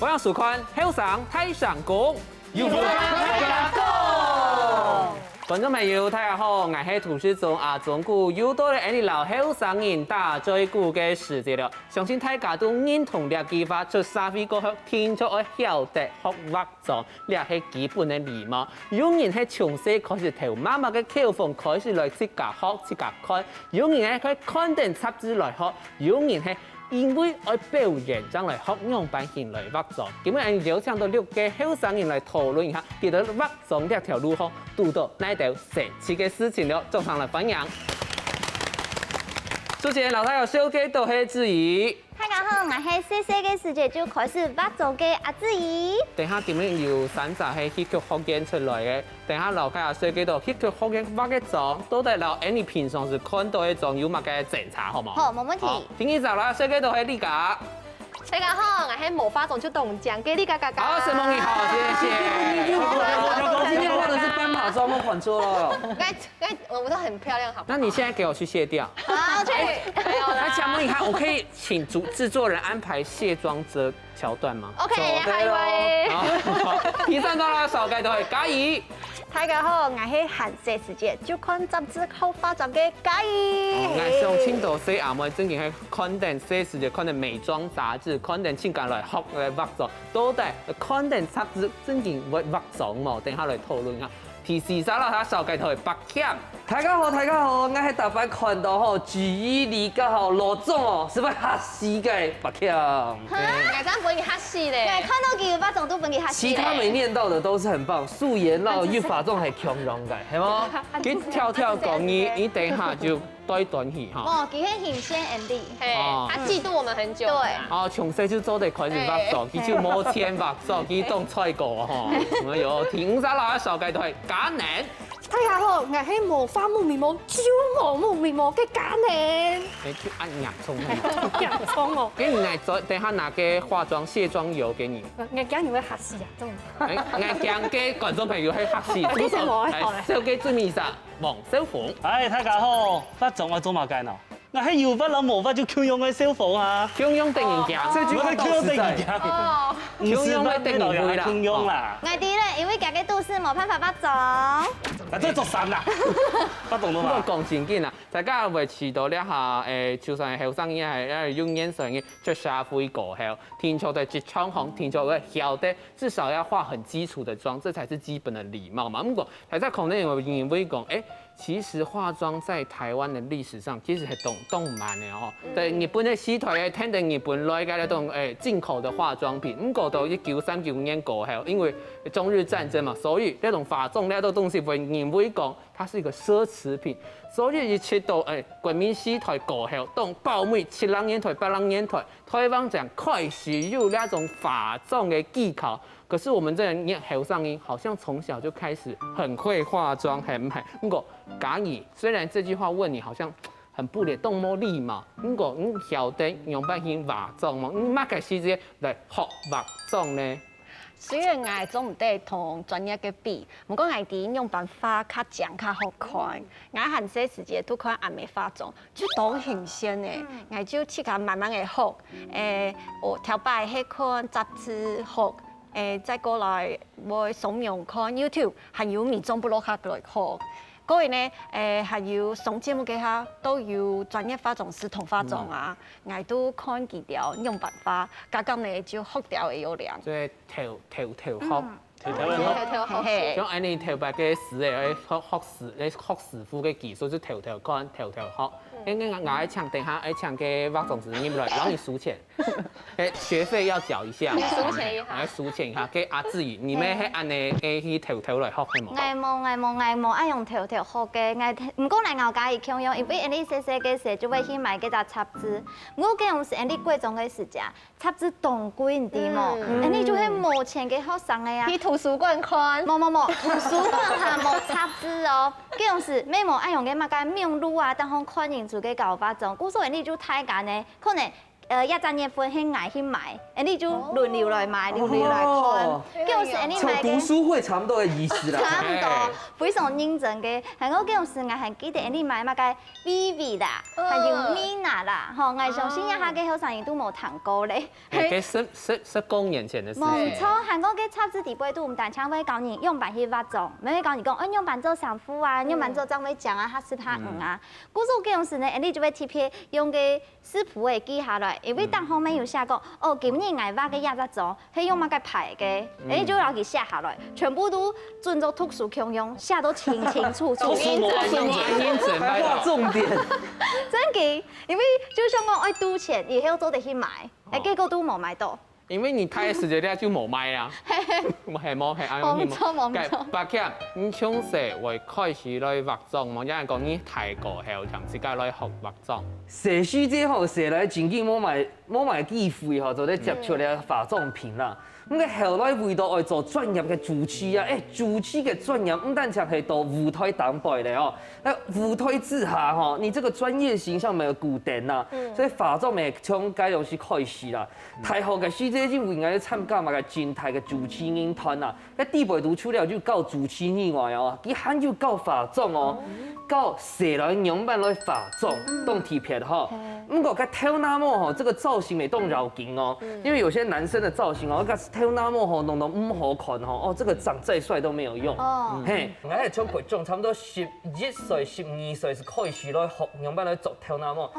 我想数看后上太上宫，有福大家讲。观众朋友，大家好，我是土司中阿中古，又到了你老后生人打最久嘅時節了。相信大家都認同呢句話，出社會過後，天就要曉得學化妝，呢係基本嘅禮貌。有人係從細開始頭媽媽嘅口風開始來自家學自家看，有人係看定雜誌來學，有人係因為愛表演，將來學樣板型來化妝。今日有請到6個後生人來討論一下，佢哋化妝呢條路好遇到哪條神奇嘅事情了，眾上來分享。主持人老太有小雞都係質疑。大家好，我係細細嘅時節就開始化妝嘅阿子怡。等下點樣要選擇係戲劇學院出來嘅？等下老太有小雞都戲劇學院化嘅妝，到底老你平常是看到嘅妝有乜嘅檢查好冇？好，冇問題。聽日就啦，小雞都係呢個。大家好，我係無化妝就動講嘅呢個哥哥。好，沈夢怡好，謝謝。今天化的是奔跑妝，我看錯了。我都很漂亮，好。那你現在給我去卸掉。好，去。沒有啦。那嘉夢，你看，我可以請製作人安排卸妝這橋段嗎 ？OK， 下一位。第三段啦，小雞都係嘉怡。大家好，我係韓式時節就看雜誌後化妝嘅嘉怡。我上青島西阿妹正經係看定細時節看定美妝雜誌，看定先間來學來化妝，到底看定雜誌正經會化妝冇？等下來討論下。提示曬啦，睇小雞頭係白強。大家好，大家好，我係特別看到吼G2個吼羅總哦，是不是嚇死嘅白強？我真本佢嚇死咧。看到佢化妝都本佢嚇死。其他沒念到的都是很棒，素顏咯，越化妝係強容嘅，係嗎？佢跳講你等下就對短戲哈。哦，佢係顯先 Andy。係，他嫉妒我們很久。對。哦，從細就做得開始化妝，佢就冇錢化妝，佢當菜過哈。哎呦，聽曬啦，小雞都係假男。大家好，我係無花木面膜、焦毛木面膜嘅假年。你去按洋葱啊！洋葱哦。給你再等下拿個化妝卸妝油給你。我驚你會嚇死啊！真。我驚嘅觀眾朋友係嚇死。你先我小雞最面實黃小鳳。哎，大家好，化妝我做乜計呢？我係要不諗無法就強用嘅小鳳啊！強用定然鏡，這句話倒是在。哦。唔是不定然會啦，強用啦。我哋咧，因為家嘅都市冇辦法化妝。啊，真係作神啦！不動到嘛？講正經啦，大家維持到呢下就算係後生嘢係因為用眼上嘅出社會過後，天朝的職場行，天朝嘅曉得至少要化很基礎的妝，這才是基本的禮貌嘛。不過喺在可能有人會講，其實化妝在台灣的歷史上其實係動漫嘅哦。對日本嘅時代聽到日本來嘅那種進口的化妝品，不過到1939年過後，因為中日戰爭嘛，所以那種化妝那種東西人會講它是一個奢侈品。所以一直到國民時代過後，當爆米70年代、80年代，台灣講開始有那種化妝嘅技巧。可是我們這人後生人好像從小就開始很會化妝，很。不過假如雖然這句話問你好像很不列動冇禮貌，不過你曉得用辦法化妝嗎？你乜嘅時節來學化妝呢？雖然我總唔得同專業嘅比，不過我哋用辦法較正較好看。我閒些時間都看阿妹化妝，就當新鮮嘅，我就自家慢慢嘅學。我頭擺去看雜誌學。再過來我上網看 YouTube，還有美妝部落客來學。嗰位呢，還有上節目嘅下都有專業化妝師同化妝啊，我都看幾條用辦法，加咁呢就學掉會有量。即係頭學。咁按你頭白嘅師學師傅嘅技術，就頭看頭學。我愛搶等下愛搶嘅化妝師入來，然後你數錢，學費要繳一下。數錢一下。來數錢一下，給阿志宇，你咩係按你去頭來學嘅冇？我冇愛用頭學嘅，唔過嚟我家己強用，因為你細細嘅時就會去買嗰隻雜誌，我嘅用是你貴重嘅時間，雜誌當貴唔啲冇，你就係冇錢嘅學生嘅呀。去圖書館看。冇，圖書館下冇雜誌哦，嗰種是咩冇愛用嘅乜嘅名錄啊，當好看人做嘅搞化妝，故所以你就太簡呢，可能100分迄爱去买，你就轮流来买，轮流来看。就是你像买嘅。读书会差不多的意思啦。差不多，非常認真嘅。係我嗰陣時，我係記得你買乜嘅 Vivi 啦，還有 Mina 啦，吼，我相信一下嘅好生意都冇談過咧。給10公年前的事情。冇錯，韓國嘅雜誌底部都唔但常會教你用板去化妝，唔會教你講，用板做相夫啊，用板做張偉獎啊，哈是他啊。故事嗰陣時呢，你就會貼片用嘅師傅嘅記下來，因為當後面有寫講，哦，今年我畫嘅廿隻妝係用乜嘅牌嘅，你就要佢寫下來，全部都遵照特殊功用，寫到清清楚楚。还画重点。真嘅，因為就像我愛賭錢，以後都得去買，結果都冇買到。因為你睇時間咧就冇買啊，係冇係冇錯冇錯。白強，你從細會開始來化妝嘛？有人講你太過後，長時間來學化妝。寫書之後，寫來真緊冇買機會吼，就咧接觸咧化妝品啦。咁嘅後來為到愛做專業嘅主持啊，主持嘅專業唔單止係到舞台當代咧哦，舞台之下吼，你這個專業形象咪有固定啦，所以化妝咪從該樣時開始啦。大學嘅師姐就為我參加埋個全台嘅主持人團啦，喺地背讀出了就教主持以外哦，佢還要教化妝哦，教寫來樣板來化妝當貼片吼。不過佢挑那麼吼，這個造型咪當繞頸哦，因為有些男生的造型哦，佢挑那麼吼弄到唔好看吼，哦，這個長再帥都沒有用。嘿，我係從培種差不多11歲、12歲是開始來學樣板來做挑那麼。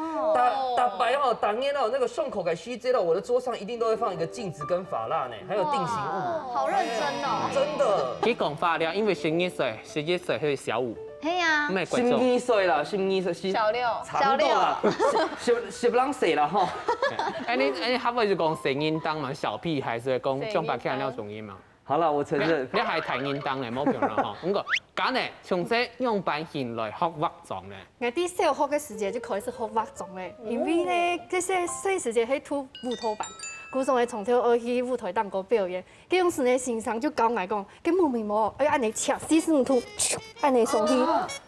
大白哦，當年哦，那個順口嘅須知道我的桌上一定都會放一個鏡子跟髮蠟呢，還有定型物。好認真哦。真的。佢講化療，因為11歲係小五。係啊。咩貴州12歲啦，12歲小六差不多啦，10人歲啦吼。你可唔可以講成應當嘛？小屁孩是講將白強了重音嘛？好啦，我承認。你係睇應當嘅，冇評啦吼。咁個講呢，從這用板現來學化妝咧。我啲小學嘅時間就開始學化妝咧，因為咧，嗰些細時間係讀舞蹈班。古時我從頭學去舞台當個表演，嗰陣時呢，先生就教我講，佢木面膜要按你切45度，按你上去，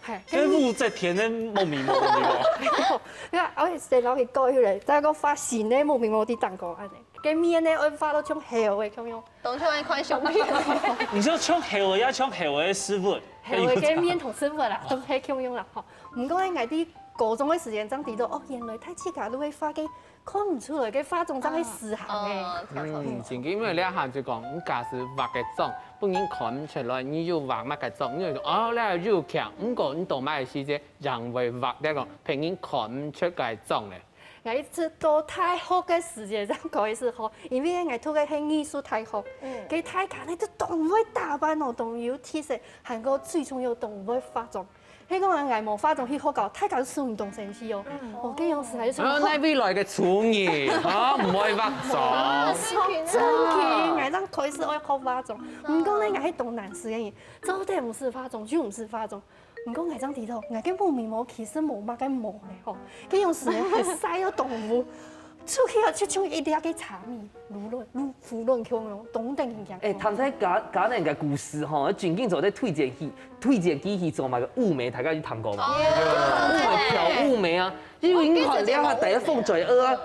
係。跟舞在田的木面膜，你話我成日去改起來，但係個髮線咧木面膜啲當個按你，佢面咧我發到種黑嘅咁樣。當初我看相片，你說唱後嘅也唱後嘅師傅，黑嘅面同師傅啦，都係咁樣啦，嗬。唔過咧，我啲高中嘅時間真睇到，哦，原來太刺激都會發嘅。看唔出來嘅化妝真係實行嘅。正經，因為你一下就講，你假使化嘅妝，本人看唔出來，你要化乜嘅妝，你就哦，你係要強，不過你到乜嘅時節，人會化呢個，平人看唔出嘅妝咧。我一直到大學嘅時間先開始學，因為我讀嘅係藝術大學，佢大家咧都都唔會打扮哦，都要貼色，韓國最重要都唔會化妝。迄個人冇化妝去學校，太搞笑運動神器哦。我嗰樣時係想學。那未來嘅廚藝嚇唔會化妝。真嘅，我當開始愛學化妝。唔過咧，我喺讀男士嘅嘢，做得唔是化妝就唔是化妝。唔過我當睇到，我嘅木面膜其實冇乜嘅膜咧，嗬。嗰樣時咧係曬咗動物。出去啊，出種一定要給茶米、腐潤咁樣，懂得形象。他們喺假人嘅故事吼，最近就在推薦機器做埋個霧眉，大家有聽過嘛？霧眉漂霧眉啊，因為你看兩下第一風嘴啊，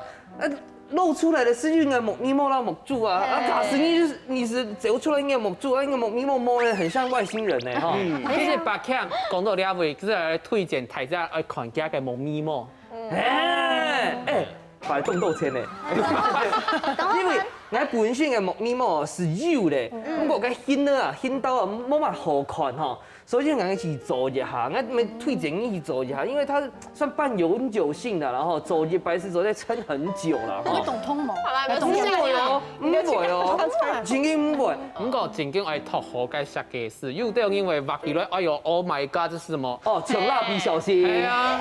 露出來的是應該木咪摸啦木柱啊，假使你是走出來應該木柱啊，應該木咪摸咧，很像外星人呢哈。其實白強講到呢位，就是來推薦大家愛看家嘅木咪摸。快動到錢咧，因為我本身嘅木咪膜是油咧，不過個顯啊顯到啊冇乜好看哈，所以我去做一下，我咪推薦你去做一下，因為它算半永久性的，然後做一擺是做得撐很久啦。會動通毛，唔會哦，唔會哦，真嘅唔會。不過正經係托好嘅設計師，有啲因為畫起來，哎呦 ，Oh my God，這是什麼？哦，請蠟筆小新。係啊，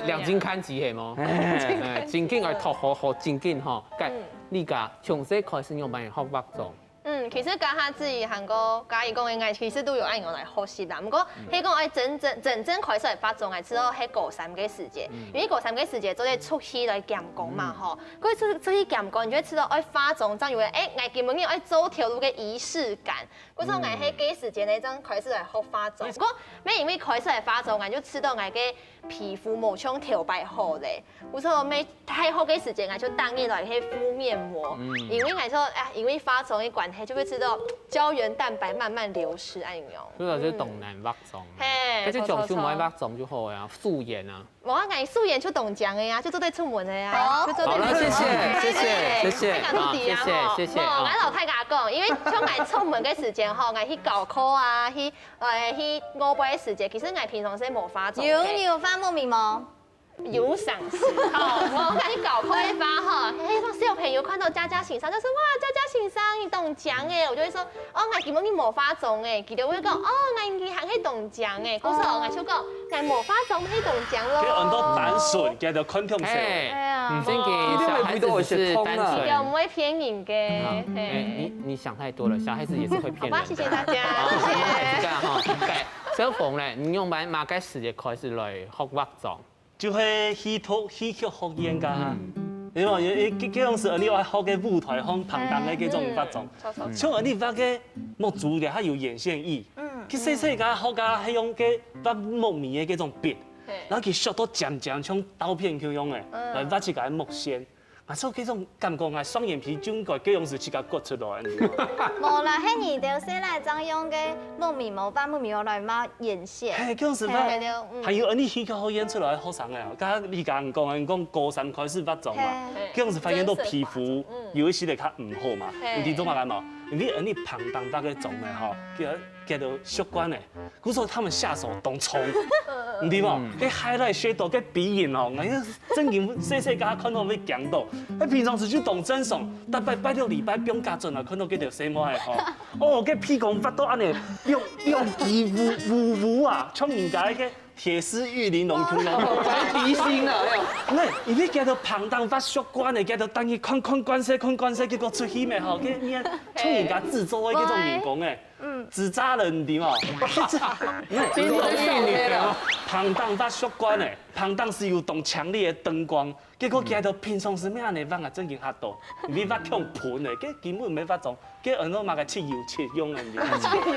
兩斤看字係冇？正經係托好正經嗬，咁呢家從細開始用扮學化妝。其實家下自己韓國家己講嘅，其實都有按用來學習啦。不過，迄講愛真正開始來發種，係知道迄高三個時節，因為高三個時節做啲出去來減工嘛，吼。佢出去減工，你就會知道愛發種，這樣有誒，愛基本要愛走條路嘅儀式感。嗰種愛迄個時節呢，這樣開始來學發種。不過，咩因為開始來發種，我就知道愛嘅皮膚冇像調白好咧。有時候咩太好嘅時節，我就當日來去敷面膜，因為我說因為發種嘅關係，就會知道膠原蛋白慢慢流失按用。所以就動難畫種，嘿，嗰啲種就唔愛畫種就好呀，素顏啊。我講素顏就懂講嘅呀，就做對出門嘅呀，就做對。好了，謝謝，我老太家講，因為像我出門嘅時間吼，我去高考啊，去我背嘅時間，其實我平常時冇化妝。有發木面膜。有賞識，我趕緊搞開發哈，讓小朋友看到佳佳欣賞，就說哇，佳佳欣賞你懂講誒，我就會說哦，我基本你冇化妝誒，佢就會講哦，我佢行去懂講誒，嗰時候我就講我冇化妝去懂講咯。佢很多單純，叫做看痛色。唔正嘅，小孩子是單純，又唔會騙人嘅。你想太多了，小孩子也是會騙人。好吧，謝謝大家，謝謝。哈，小鳳咧，你用埋馬街時節開始來學畫妝。就係戲曲學院噶哈，因為嗰種是你愛學嘅舞台向旁當嘅嗰種發種，像你畫嘅木竹嘅，它有眼線意，佢細細個學噶係用嘅畫木棉嘅嗰種筆，然後佢削到尖尖像刀片咁樣嘅，來畫出個木線。啊，所以嗰種感覺係雙眼皮種個嗰種是自己割出來嘅。冇啦，係你哋先嚟將用嘅木面膜把木面膜來抹眼線。係嗰種是咩？係要你戲曲學院出來學生嘅，家你講高三開始畫種嘛，嗰種是發現到皮膚有一些嚟較唔好嘛，你做乜解嘛？你旁當畫嘅種嘅嗬，叫做削關嘅，嗰時候他們下手動衝，唔知嘛？佢highlight shadow，佢鼻影哦，我真件細細家看到會驚到。佢平常時就動真爽，但拜六禮拜不用加陣啊，看到嗰條細毛係嗬，哦，佢屁股發到安尼，用肌膚啊，像人家嘅鐵絲玉玲珑咁樣，提心啊！喂，而家叫做旁當發削關嘅，叫做等於看關西，結果出去咩嗬？佢咩像人家製作嘅嗰種員工誒。紙紮人點啊？金童玉女啊！旁當發削關誒，旁當是有動強烈嘅燈光，結果佢喺度平常時咩安尼畫啊，真經嚇到，你畫向盤誒，佢根本冇法種，佢很多嘛個切油切用嘅，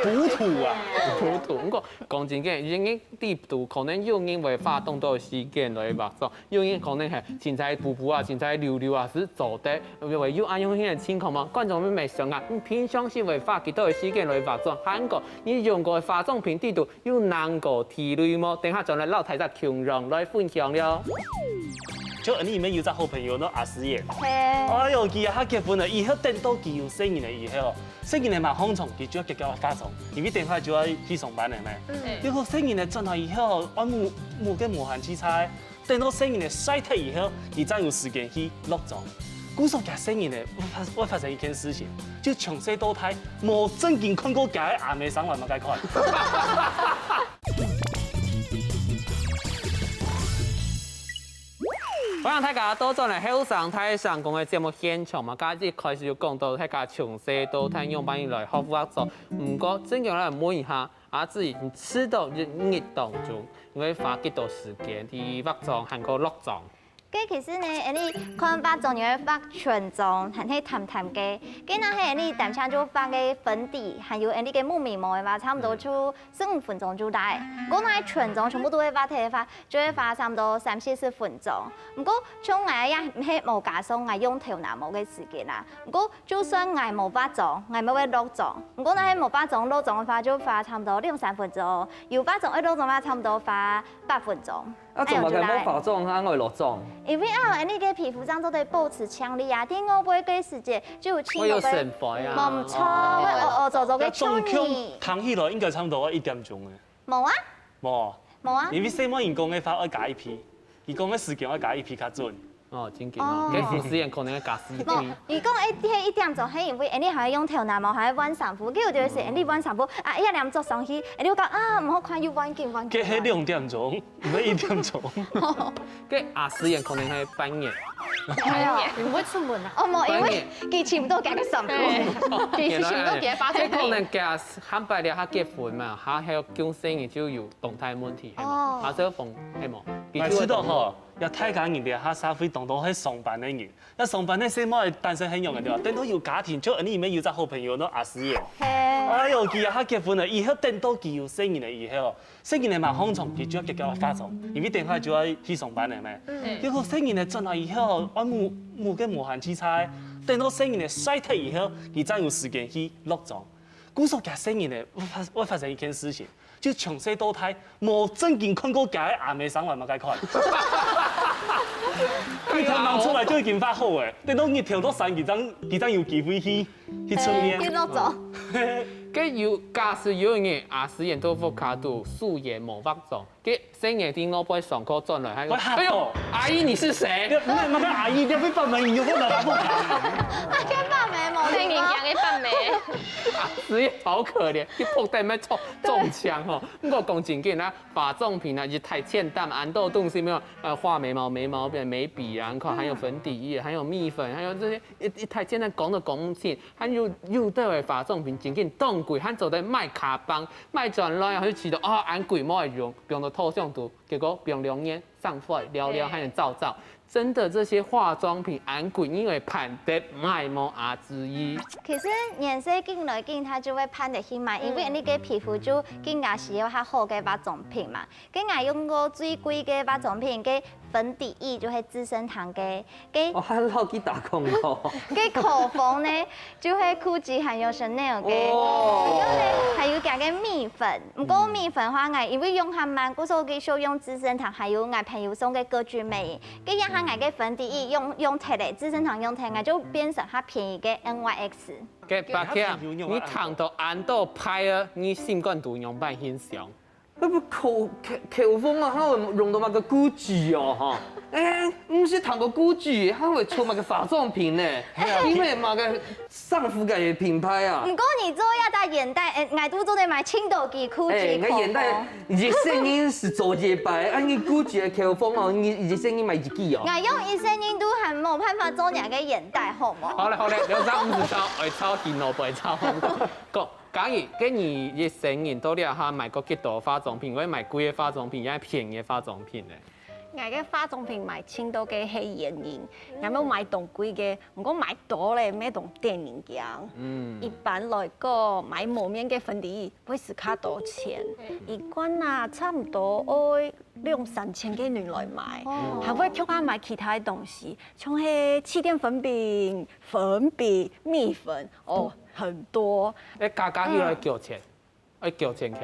補土啊，補土。不過講真嘅，已經地圖可能有人會發動到時間來畫妝，有人可能係凊彩補補啊，凊彩溜溜啊，是做得，因為有按用呢個情況嘛，觀眾咪想啊，平常時會發幾多嘅時間來化妝，韓國你用過化妝品地圖有哪個題類麼？等下就嚟老太太強讓來分享了。就你裡面有隻好朋友咯，阿詩妍。係。哎呦，佢啊結婚啦，以後等到佢有生意啦，以後生意嚟嘛紅蟲，佢就要結交化妝，因為等下就要去上班嚟咩？結果生意嚟轉頭以後，我冇嘅無限器材，等到生意嚟衰退以後，佢真有時間去落妝。古時候嘅生意嚟，我發生一件事情，就從細到大冇真見看過佢喺亞美省話乜嘅款。歡迎大家到咗嚟後生太上講嘅節目現場嘛，家姐開始就講到大家從細到大用班嚟學畫妝，唔過真嘅嚟問一下阿志，你知道一日當中會花幾多時間去畫妝，還個落妝？其實呢，你看化妝要畫全妝，係啲淡淡嘅。跟那係你淡青就畫嘅粉底，還有你嘅木面膜嘅話，差唔多就15分鐘就大。如果那全妝全部都會畫嘅話，就會花差唔多30-40分鐘。不過像我呀，唔係冇加上我用頭那冇嘅時間啦。不過就算我冇化妝，我冇會落妝。如果那係冇化妝落妝嘅話，就花差唔多2-3分鐘。有化妝落妝嘅話，差唔多花8分鐘。啊，做乜嘅冇化妝，啊愛落妝？因為你嘅皮膚上都得保持強力啊，啲我背嘅時節就有輕微嘅冇錯，我做嘅秋意。躺起來應該差唔多1點鐘嘅。冇啊？冇啊？因為細蚊人講嘅法愛加一批，伊講嘅時間愛加一批較準。哦，真嘅哦，嘅護士人可能要加4批。如果1點鐘係因為你係用頭拿毛，係換衫褲，跟住就係你換衫褲啊，1點鐘上去，你會講啊唔好看要換件。嘅係2點鐘，唔係1點鐘。嘅護士人可能係半夜，係啊，唔會出門啊。哦冇，因為佢全部都加個神父。其實全部都幾化妝即可品。能假喊白了，他結婚嘛，他還有經生意就有動態問題，係嘛？他這個風係冇。我知道吼，要睇緊人哋下社會當到去上班嘅人，一上班咧先冇單身很用嘅對吧？等到有家庭，就你裡面有隻好朋友都阿師爺。哎呦，佢他結婚了，以後等到佢有生意了以後，生意了嘛好從佢就要結交化妝，因為等下就要去上班了嘛。結果生意了轉來以後，我冇嘅無限期差，等到生意了衰退以後，佢才有時間去落妝。故說佢生意了，我發生一件事情。就從細到大冇真見看過假嘅顏美生活嘛，該看。佢頭望出來就已經發好誒，等到你跳到山，佢真有機會去出面。去落咗。佢有假使有人阿師爺都復卡度素顏冇化妝，佢生日啲我幫上課轉來，我嚇到，阿姨你是誰？唔係阿姨，你俾白眉，你要我來復卡。我見白眉冇正年嘅白眉。阿師爺好可憐，佢撲地咩中槍吼。不過講真嘅，化妝品啊，就太簡單，很多東西沒有，畫眉毛、眉毛筆、眉筆啊，還有粉底液，還有蜜粉，還有這些一太簡單講都講唔清。還有對位化妝品真緊當貴，還做得賣卡邦、賣轉來啊，就知道啊，按貴冇用到透像圖，結果用2年上貨聊聊還能照。真的這些化妝品按貴，因為判得賣冇阿之一。其實顏色進來進，它就會判得起嘛，因為你嘅皮膚就更加需要較好嘅化妝品嘛。跟我用過最貴嘅化妝品嘅粉底液就係資生堂嘅，我還老去打廣告。嘅口紅呢就係 Gucci 還有 Chanel 嘅，還有加嘅蜜粉。唔過蜜粉話我因為用下慢，嗰時候繼續用資生堂，還有我朋友送嘅歌劇魅，跟一下我嘅粉底液用貼嚟，資生堂用貼，我就變成較便宜嘅 NYX。嘅白客，你談到按到拍啊，你習慣度用扮欣賞。口風啊，佢會用到乜個 Gucci 哦，嚇！唔是談個 Gucci，佢會出乜個化妝品呢？因為乜個上服嘅品牌啊。唔過你做一隻眼袋，我都做得買青島嘅 Gucci 口我眼袋熱聲音是做一擺，按你 Gucci 嘅口風哦，你熱聲音買一支哦。我用一聲音都係冇辦法做兩個眼袋，好冇？好嘞，兩張50張，會抄電腦，不會抄紅個。假如跟你一成年到了哈買過幾多化妝品，或者買貴嘅化妝品，也係便宜嘅化妝品咧。我嘅化妝品買青島嘅係眼影，有冇買當貴嘅？唔過買多咧，咩當電影鏡。一般來講，買無面嘅粉底液會是較多錢，一罐啊差唔多要2-3千嘅元來買，還會叫我買其他嘅東西，像係氣墊粉餅、粉筆、蜜粉，很多。誒價格要來繳錢，要繳錢嘅。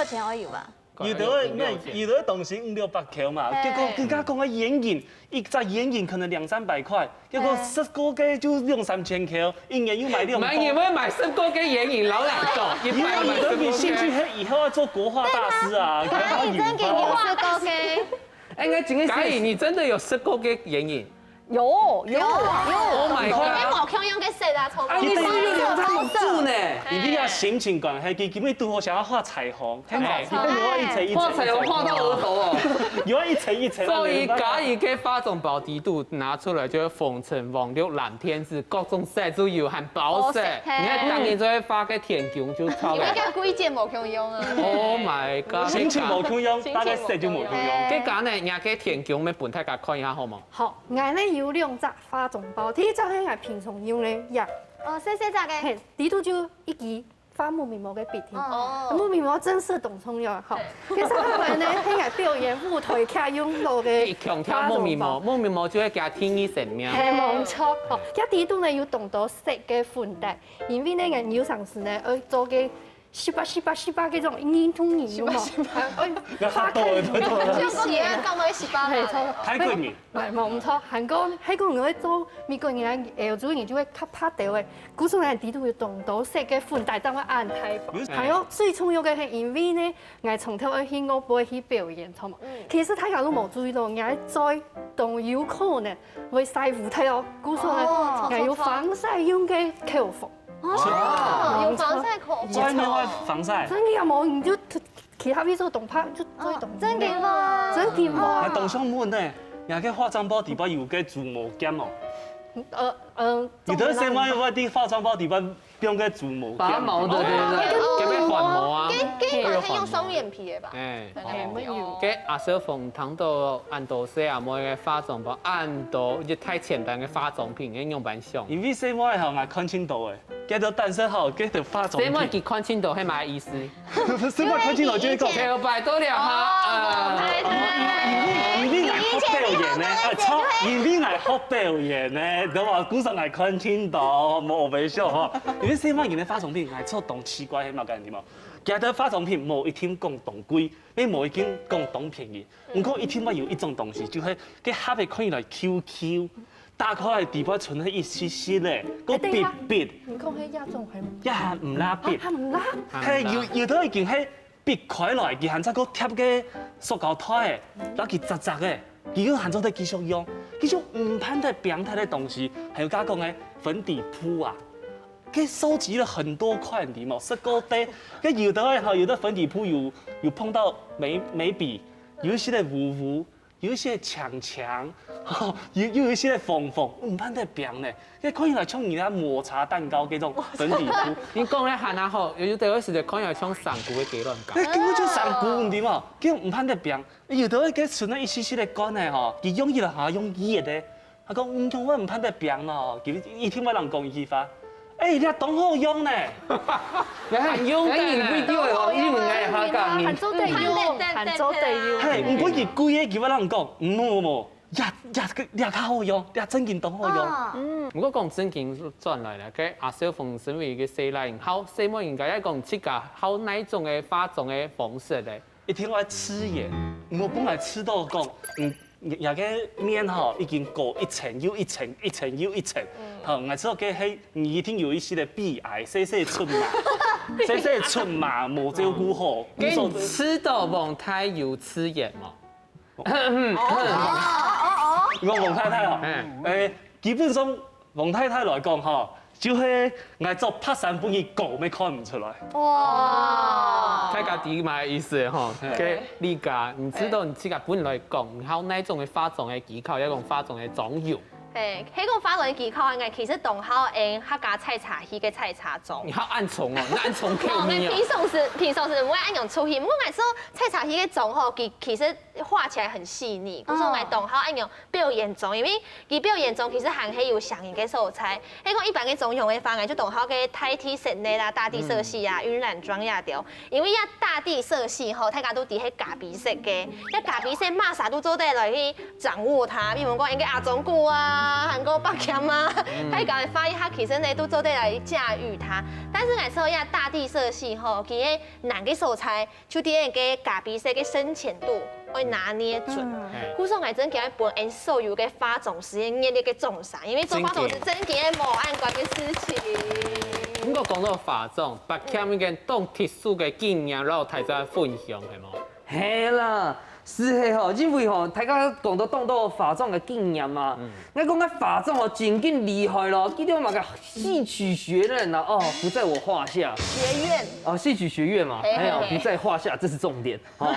6千可以吧？有的東西500-600塊嘛，結果人家講嘅眼影，一隻眼影可能200-300塊，結果10個嘅就2-3千塊，一年又買200。買你會買10個嘅眼影老難做，因為你都有興趣，以後要做國畫大師啊，真嘅有10個嘅。假如你真的有10個嘅眼影。有 Oh my 你 god！ 冇強用嘅色啊，從你是有兩張冇住呢？你啲啊心情關係，佢基本都好想要畫彩虹，睇冇？你都要一層一層。畫彩虹畫到額頭哦。要一層一層。所以假如嘅化妝保底度拿出來，就會紅橙黃綠藍天紫各種色都有，含寶色。你看當年就會發個甜薑就超嘅。而家貴件冇強用啊。Oh my god！心情冇強用，大概色就冇強用。嘅講呢，人嘅甜薑咪本大家看一下好冇？好，我咧有2隻化妝包，第一隻係我平常用嘅藥，哦，細隻嘅。係呢度就一支發木面膜嘅筆貼，木面膜真是動重要，好。其實後來呢，係我表演舞台劇用到嘅強調木面膜，木面膜就會加天衣神喵。係冇錯，好。一呢度呢要動到色嘅款帶，因為呢我有嘗試呢去做嘅。18嗰種黏通黏嘛，花開就是啊，咁咪18啦。泰國人，唔係冇錯，韓國人去做美國人嘅做研究會較拍掉嘅，古時人哋都會動到色嘅款帶當我按睇。還有最重要嘅係因為呢，我從頭去我不會去表演，錯嘛。其實大家都冇注意到，我在動有可能會曬糊體哦，古時我有防曬用嘅口服。用防曬口服，專門開防曬。真嘅有冇？你就其他邊做動拍就做動。真嘅喎，真嘅喎。係動胸冇問題。人家化妆包底部有个猪毛尖哦。有的西马我啲化妆包底部用个猪毛拔毛的，对咁樣換毛啊，跟個係用雙眼皮嘅吧？嘅阿小鳳睇到按到些阿妹嘅化妝包，按到一太簡單嘅化妝品嘅用版上。因為西馬後我看清到誒，叫做單身後叫做化妝西馬品。佢看清到係咩意思？西馬看清到就係講。條拜多了哈。因為我好表演咧，錯，因為我好表演咧，咁話古實我看清到，冇微笑嗬。因為西馬嘅化妝品係錯當奇怪嘅嘛，簡點冇。其實化妝品冇一定講當貴，你冇一定講當便宜。唔過一定要有一種東西，就係佢盒嘅看起來 QQ， 打開地部存喺一絲絲咧，個別別。唔講係亞種係嗎？一下唔拉別。係唔拉？係要到一件係別開來，佢行出個貼嘅塑膠袋嘅，攞佢雜雜嘅，佢行咗都繼續用。繼續唔攀得病態嘅東西，還有加講嘅粉底鋪啊。佢收集了很多款的嘛，濕膏底，佢有的粉底鋪有碰到眉筆，有一些的糊，有一些的強，有一些的縫，唔攀得病咧。佢看起來像人家抹茶蛋糕嗰種粉底鋪。你講咧行下好，有啲時就看起來像上古嘅幾亂搞。你根本就上古唔掂嘛，佢唔攀得病。有的佢存咗一絲絲的乾嘅嗬，佢用起來嚇用熱嘅，佢講唔用我唔攀得病咯，佢一聽我人講一句話。你當好用呢？你係用緊貴啲喎，因為我係下價，杭州地用，杭州地用。係，唔過佢貴嘅，叫我人講，冇，日較好用，日真件當好用。如果講真件轉來咧，佢阿小鳳身為嘅細奶人，好細妹人家一講自家好哪種嘅化妝嘅方式咧？一天我吃鹽，我本來吃到講，人家面哈已經過一層又一層，一層又一層。好，我知道嘅係一定有一些的鼻癌，細出嘛，冇照顧好。跟吃到黃太有吃鹽嘛？我黃太太啊，基本上黃太太來講哈，就係我做拍散本嘅稿咪看唔出來。哇！大家啲咪意思吼，嘅理解，唔知道你自家本來講，然後那種嘅化妝嘅技巧，一種化妝嘅妝容。誒，喺個化妝嘅技巧，我其實同好客家菜茶戲嘅菜茶妝。你好暗蟲哦，暗蟲口面平常時唔會按用粗戲，不過我說菜茶戲嘅妝吼，其實畫起來很細膩。我說我同好按用表演妝，因為佢表演妝其實含係有相應嘅素材。喺講一般嘅妝容嘅方案，就同好嘅太體色內啦、大地色系啊、暈染妝呀條。因為一大地色系吼，大家都啲係咖啡色嘅，一咖啡色馬啥都做得來去掌握它。比如講應該阿中菇啊。韓國北京啊，大家會發現它其實呢都做得來駕馭它。但是我說一大地色系吼，佢嘅難嘅素材就啲嘅咖啡色嘅深淺度要拿捏準。故說我真叫一本按所有嘅化妝師嘅呢個重賞，因為做化妝是真嘅冇按關嘅事情。不過講到化妝，北京已經當特殊嘅經驗，然後大家分享係冇？係啦。是係吼，因為吼，大家講到化妝嘅經驗嘛，我講嘅化妝哦，真勁厲害咯，記得嘛個戲曲學院啊，哦，不在我話下。學院。哦，戲曲學院嘛，哎呀，不在話下，這是重點。哦，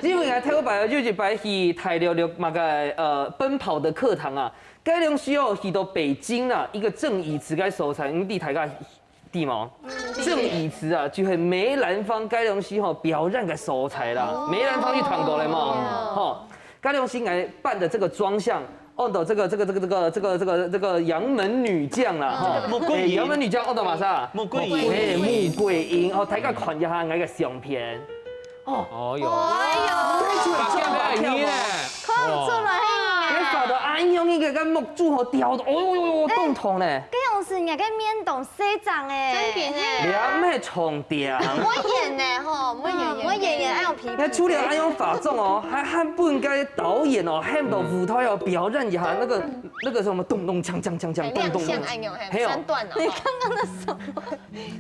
因為我睇過擺就是擺去台六嘛個奔跑的課堂啊，該東西哦去到北京啊，一個正義詞該收藏，因為大家。地毛正義詞啊，就係梅蘭芳該東西吼表演嘅素材啦。梅蘭芳去韓國嚟嘛，吼，該東西來扮的這個妝相，按到這個楊門女將啦，吼，楊門女將按到嘛啥？穆桂英，穆桂英，哦，大家看一下我嘅相片，哦喲，北京嘅，看唔出來。你發到安樣一個跟木柱吼雕到，哦喲，凍痛咧。嗰樣是人家面動西藏誒，真嘅你阿咩重疊？我演呢吼，我演按用皮膚。那除了按用化妝哦，還本該導演哦，喊到舞台哦表演一下那個什麼咚咚鏘鏘鏘鏘咚咚。亮相按用，還有三段哦。你剛剛的什麼？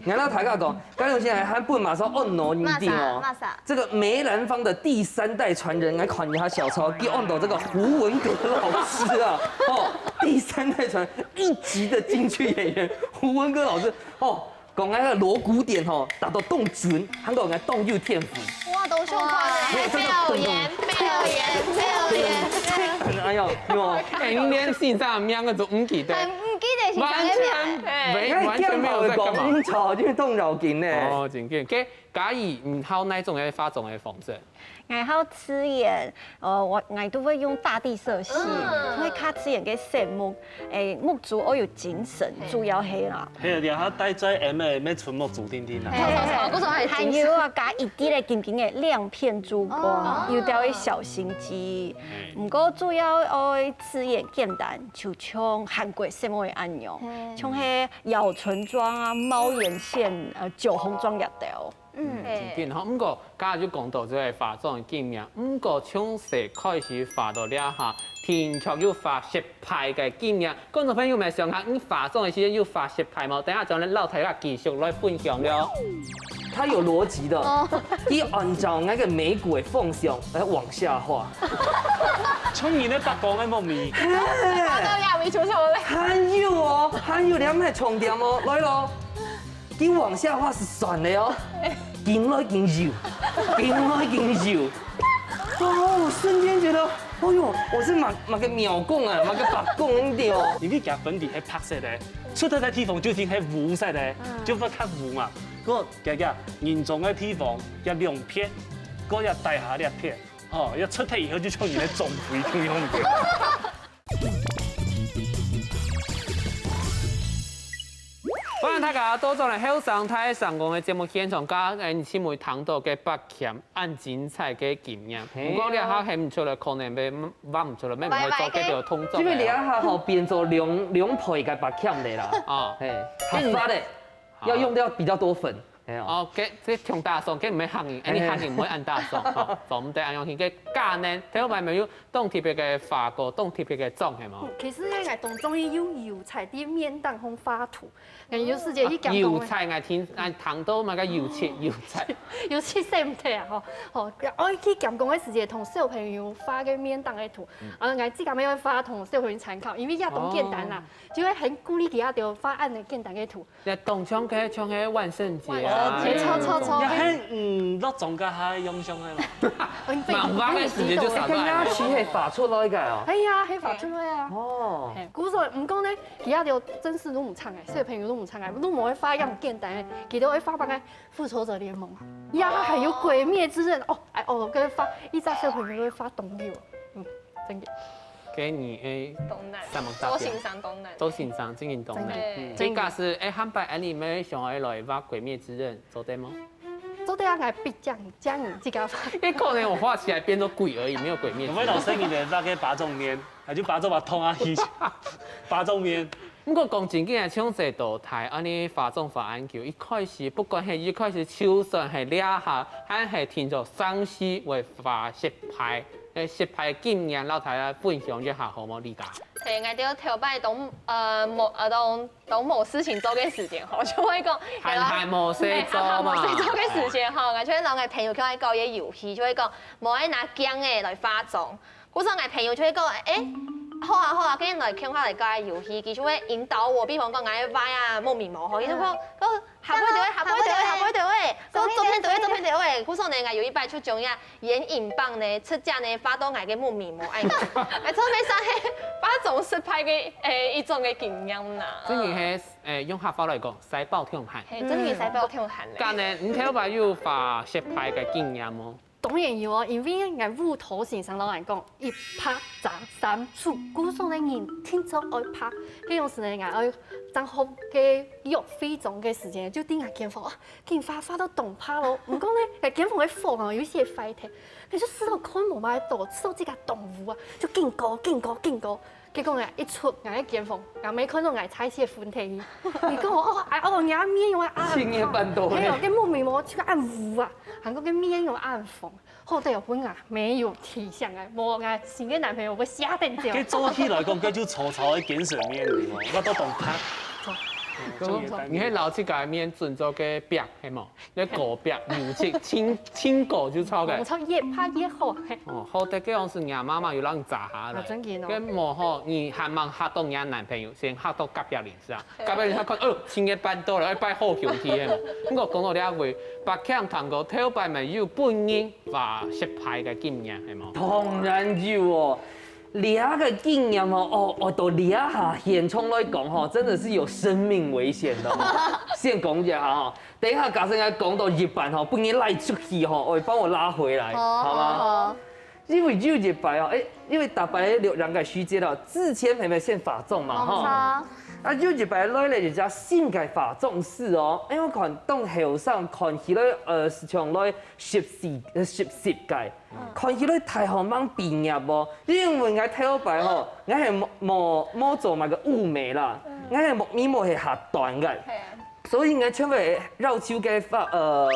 然後大家講，剛才先還本馬上按挪一定哦。這個梅蘭芳的第3代傳人，來看一下小抄，給按到這個胡文閣老師啊，哦，第3代傳1級的京劇演員胡文閣老師，哦。講嗰個鑼鼓點吼，達到動準，韓國人動又天賦。哇，都胸寬嘅，表演。哎呦，哟，哎，你连线上名个都唔记得，唔記得是完啥全完全没有在干嘛。講錯，就是動腦筋呢。哦，真嘅，嘅假如唔靠那種嘅發種嘅方式，愛好刺眼，我都會用大地色系，會較刺眼嘅色木，木竹我有精神，主要係啦。係啊，然後帶在 M 嘅咩純木竹天天啊。嗰種係還有啊，加一啲咧金金嘅亮片珠光，有條嘅小心機。唔過主要愛刺眼簡單，就像韓國什麼嘅安樣，像係姚春妝啊、貓眼線、酒紅妝一條。真好。不過假如講到這個化妝嘅經驗，不過從細開始化到了下，天確要化實派嘅經驗。觀眾朋友咪想下，你化妝嘅時間要化實派嗎？等下將你老太下繼續來分享了。它有邏輯的，一按照那個眉骨的方向來往下畫。從而咧北港嘅木面，都廿尾出錯咧。還有哦，還有兩個重點哦，來咯，你往下畫是算的哦，緊來緊柔，緊來緊柔。哦，我瞬間覺得，哎呦，我是馬個秒公啊，馬個白公咁啲哦。因為夾粉底係白色嘅，出到嘅地方就係係烏色嘅，就不較烏嘛。嗰個嘅嚴重嘅地方一兩片，嗰日大下一片，哦，一出體以後就出現喺中灰咁樣嘅。歡迎大家到咗嚟後生態上講嘅節目現場，加誒姊妹談到嘅北鉗按精彩嘅經驗。不過你下睇唔出來，可能被挖唔出來，咩唔會做幾條通作。因為你下後變做兩倍嘅白鉗嚟啦。哦，係合法的，要用掉比較多粉。哦，即同大宋，佢唔係行業，你行業唔會按大宋，就唔得按用嘅價呢，睇到咪咪要當特別嘅化過，當特別嘅妝係嘛？其實咧，我當中有油彩啲面當紅發圖，有時間去講油菜我聽按糖到咪個油切油菜，有時識唔得啊！我去講講嘅時間同小朋友發嘅面當嘅圖，我自己咪要發同小朋友參考，因為一種簡單啦，就會很鼓勵其他條發按嘅簡單嘅圖。你當唱嘅萬聖節啊！錯，又係落莊家下用上去嘛。漫畫嘅時間就少咗。鴨翅係發出來㗎哦。係啊，係發出來啊。哦。古時唔講咧，其他條真是都唔參嘅，小朋友都唔參嘅，都冇會發咁簡單嘅，佢都會發翻嘅復仇者聯盟啊，呀，還有鬼滅之刃哦，跟發一紮小朋友都會發動力喎，真嘅。給你東南，三毛大都欣賞東南，都欣賞經營東南。這個是漢白安利咩想要來畫鬼滅之刃做對嗎？做對啊，係必將你自己發。因為可能我畫起來變做鬼而已，沒有鬼滅。我們老師你哋那個八種面，還就八種把通啊起，八種面。不過講真嘅，像這道題，安尼化妝化研究，一開始不管係一開始就算係兩下，還係聽咗上司為化實派，實派經驗，老太分享一下好冇理解？係，我哋頭擺當冇事情做嘅時間，就會講係冇事做嘛。冇事做嘅時間，我就會攞我朋友佢教嘢遊戲，就會講冇愛拿鏡嘅來化妝。嗰時候我朋友就會講好啊，今日來傾下嚟教遊戲，佢就會引導我，比方講我要畫啊木面膜，佢就講下杯對位，咁左邊對位，嗰時候呢我有一擺出種呀眼影棒呢，出價呢發到我嘅木面膜，我做咩生係發種實派嘅一種嘅經驗啦。真係用客話嚟講，使爆天寒。係真係使爆天寒咧。但係你睇下要化實派嘅經驗冇？當然要啊，因為我烏頭先生老人講，一拍砸三處，古時候咧人聽咗愛拍，嗰種時咧我愛將好嘅藥費種嘅時間就定下檢房啊，竟然發到動拍咯，唔講咧，檢房嘅風啊有些快踢，你就試到看無買到，試到這個動物啊，就勁高。結果我一出我一檢房，我沒看到我踩些歡體，你講我眼面用按，青葉斑多係啊，跟木面膜就按糊啊，韓國嘅面用按縫，後頭有本啊沒有體相啊，我新嘅男朋友會嚇定掉。佢做起來講，佢就粗糙嘅鹼水面嚟喎，我都懂拍。你喺老七界面準咗嘅壁係冇？你果壁油漆清果就抄嘅。我抄越拍越好。哦，好的，嗰樣是伢媽媽要讓你炸下來。真見咯。跟冇好，你還蠻嚇到伢男朋友，先嚇到隔壁鄰舍。隔壁鄰舍看，青葉斑多啦，擺好兄弟嘅嘛。咁我講到呢一回，白強堂個頭擺咪要半年話實派嘅經驗係冇？當然要喎。抓个经验到抓下现场来讲吼，真的是有生命危险的。先讲一下哈，等一下假设讲到日版吼，不然赖出去吼，帮我拉回来，好吗？因为就日版哦，因为大白两个虚节了，之前係咪先法眾嘛哈？啊，就日版來咧就只新嘅法眾式哦，因為看當後生看起來像來10屆，看起來太好忙畢業喎，因為我睇白吼，我係冇做埋個霧眉啦，我係木面冇係下斷嘅。所以我唱嘅繞手嘅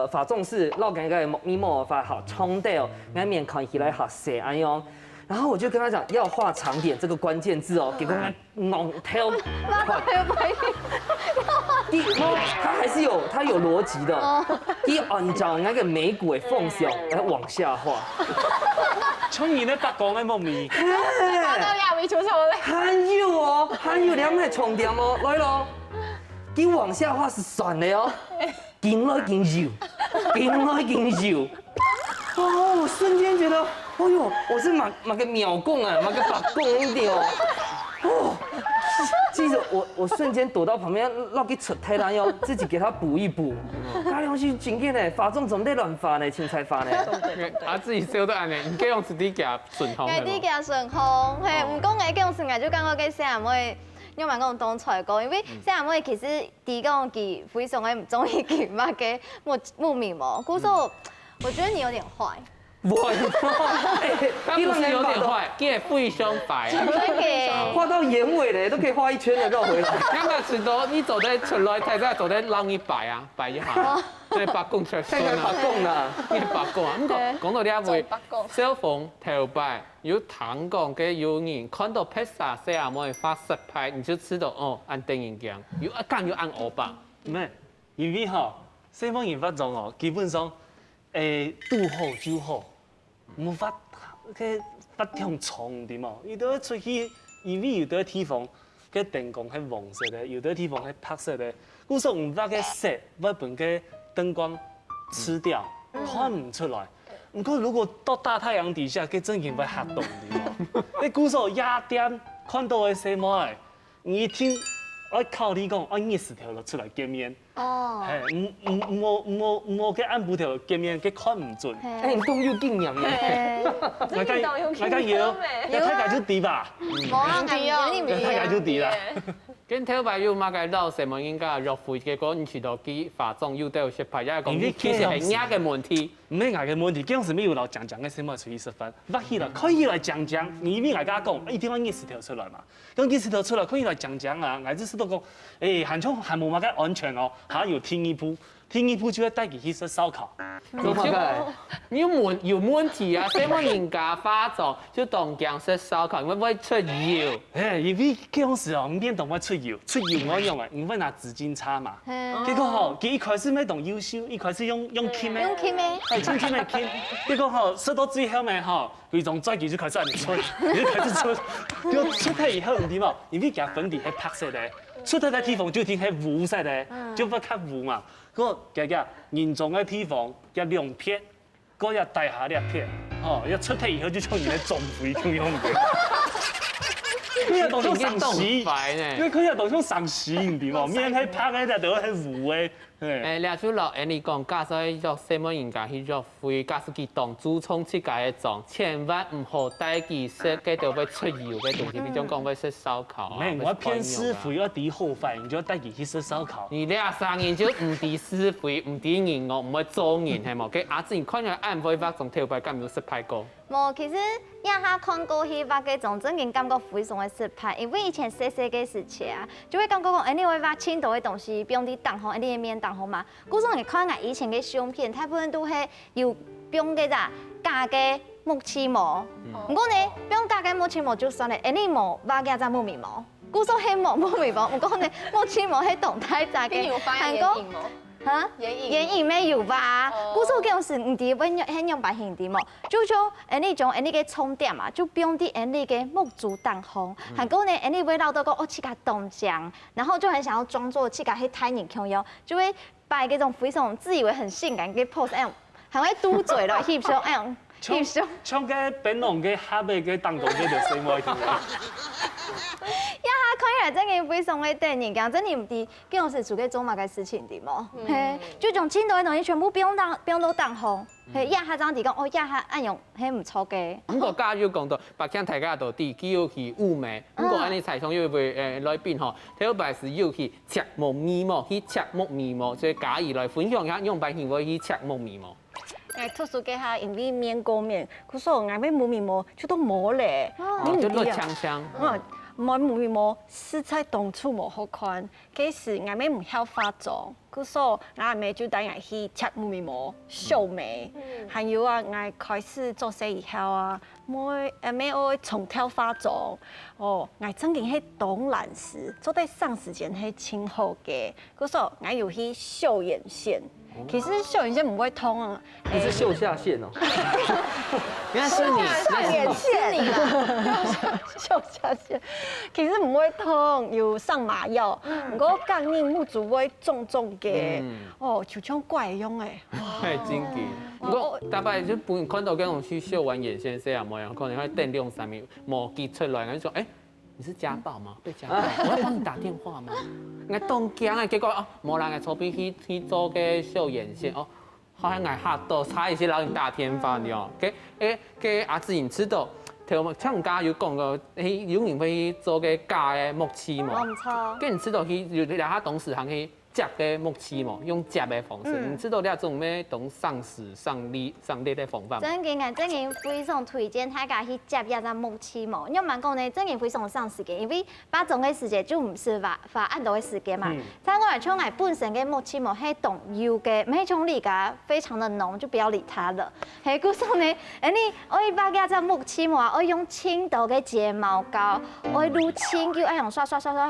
法眾式，老緊嘅木面冇法好衝掉，我面看起來好寫安樣。然後我就跟他講要畫長點這個關鍵字哦，結果我跳他還是有邏輯的，按照那個眉骨的方向來往下畫。像你那白講嘅木面，搞到亞尾出手咧。還有兩個重點哦，來咯。佢往下畫是算的哦，緊來緊柔，哦，瞬間覺得，哎呦，我是馬個秒供啊，馬個白供一點哦，記得我瞬間躲到旁邊，落去出體啦，要自己給他補一補。家兩是真嘅呢，法眾怎得亂發呢？青菜發呢？自己燒得安尼，唔計用自己夾順風。自己夾順風，係唔講嘅，講是我就感覺嘅細阿妹。因為講當出嚟講，因為細阿妹其實第講佢非常嘅唔中意佢乜嘅木面膜，故說我覺得你有點壞。他不是有點壞，佢係非常壞。畫到眼尾咧，都可以畫一圈嘅繞回來。啱啱遲到，你走得出來，睇下走得讓你擺啊，擺一下。對白講出酸啊，白講啦，你白講啊。咁講到呢一位，小鳳頭擺有糖講嘅有人看到披薩細阿妹發實拍，你就知道哦，按電影講，有一間要按歐巴。唔係，因為吼西方研發種哦，基本上拄好就好，冇法向衝點哦。有啲出去，因為有啲地方嘅燈光係黃色嘅，有啲地方係白色嘅，故所唔法嘅色要俾嘅燈光吃掉，看唔出來。不過如果到大太陽底下，佢真係會嚇到你哦。你故所夜點看到嘅什麼？你聽。我靠你講，我熱時條就出來見面。哦。係，冇嘅按部條見面，佢看唔準。你都有經驗嘅。我講要睇下就對吧？冇啊，睇下就對啦。跟頭擺有乜嘅老細們應該入會，結果你去到佢化妝有都有失敗，因為講其實係壓嘅問題。唔係壓嘅問題，嗰陣時咪有老講嘅什麼出去食飯，發起來可以來講，你咪大家講，一定要熱時條出來嘛。咁熱時條出來可以來講啊，我就是都講，韓衝係冇乜嘅安全哦，還有天一鋪就會帶佢去食燒烤。有問題啊！什麼人家化妝就當講食燒烤，會唔會出油？因為嗰陣時哦，唔變動會出油我用啊，因為拿紙巾擦嘛。結果吼，佢一開始咪當優秀，一開始用鉛咩？用鉛咩？係用鉛鉛。結果吼，食到最後面吼，佢仲再繼續開始嚟出，就開始出。結果出體以後唔掂喎，因為佢粉底係白色嘅，出體嘅地方就係烏色嘅，就不較烏嘛。嗰個嚴重嘅地方嘅兩片，嗰日大下兩片，一出體以後就出現喺中肺咁樣嘅。佢又當中上市，因為佢又當中上市唔掂喎，面係拍嘅就係烏嘅。你除了你講假使做什麼人家去做會，假使佢當主創設計嘅狀，千萬唔好帶佢食嗰條會出油嘅東西，比如講會食燒烤。我偏師傅要抵後飯，你就要帶佢去食燒烤。你倆三人就唔抵師傅，唔抵人我唔會做人係冇？佢阿子你看下按會發種頭擺咁有失敗過。冇，其實一下看過去發嘅種真嘅感覺非常嘅失敗，因為以前細細嘅時期啊，就會感覺講，你會發青島嘅東西，不用啲當紅，你嘅面當紅嘛。古種你看下以前嘅相片，大部分都係有用嘅咋假嘅木漆膜。唔過呢，用假嘅木漆膜就算咧，你冇發嘅咋木面膜。古種係冇木面膜，唔過呢木漆膜係動態咋嘅。韓國。嚇，眼影咩有吧？古時候嗰陣時唔啲揾係用白hình點喎，就你種你嘅充電嘛，就不用啲你嘅木竹當紅。韓國呢，你會撈到個去個東江，然後就很想要裝作去個去太年強樣，就會擺嗰種非常自以為很性感嘅 pose， 韓國嘟嘴來翕相，像个本农个虾米个当中个就生活听啦。看起来真嘅非常嘅电影，讲真嘅唔啲，叫我是做嘅做嘛嘅事情啲冇，嘿，就將青島嘅東西全部不用到當紅，嘿，壓下張地講，哦壓下按用，嘿唔錯嘅。不過家要講到白腔大家到底，佢要去烏眉，不過安尼菜場要會來變吼，頭擺是要去赤木面膜，去赤木面膜，所以家己來分享一下用白行為去赤木面膜。特殊嘅下因為面過面，佢說我咩冇面膜，就都冇咧，你唔知啊？冇面膜實在當初冇好看，嗰時我咩唔曉化妝，佢說我咪就帶我去貼面膜修眉，還有啊我開始做生意後啊，咩我從頭化妝，哦我曾經喺東蘭市做得上時間係挺好嘅，佢說我要去修眼線。其實秀眼線唔會痛啊，你是秀下限哦。原來是你，上眼線你啦，秀下線，其實唔會痛，要上麻藥。不過隔年木主會重嘅，哦，就像怪樣誒。係真嘅。不過大概就本看到嗰種去秀完眼線這樣模樣，可能會電量上面冇記出來，咁就誒。你是家暴嗎？被家暴？我要幫你打電話嗎？我當驚啊！結果哦，冇人嚟錯邊去做嘅秀眼線哦，好像我嚇到，差一些老人大天發了。嘅阿志，你知道，像家有講過，有人會做嘅假嘅木刺嘛？唔錯。跟你知道去有兩下董事行去夾嘅木刺嘛，用夾嘅方式。你知道呢種咩懂上時上力嘅方法？真嘅非常推薦大家去夾一隻木刺嘛。因為講呢，真嘅非常省時間，因為把種嘅時間就唔是發按到嘅時間嘛。再過來，像我本身嘅木刺嘛，係動油嘅，唔係像你㗎，非常的濃，就不要理它了。係故說呢，我一把嘅隻木刺嘛，我用青島嘅睫毛膏，我擼青叫，用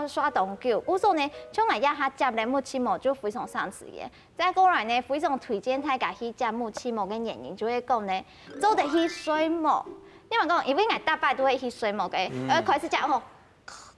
刷動叫。故說呢，像我一下夾咧木刺毛就非常省時間。再過來呢，非常推薦大家去夾木刺毛嘅原因，就係講呢，做得去水毛。因為講，因為我大擺都會去水毛嘅，開始夾哦，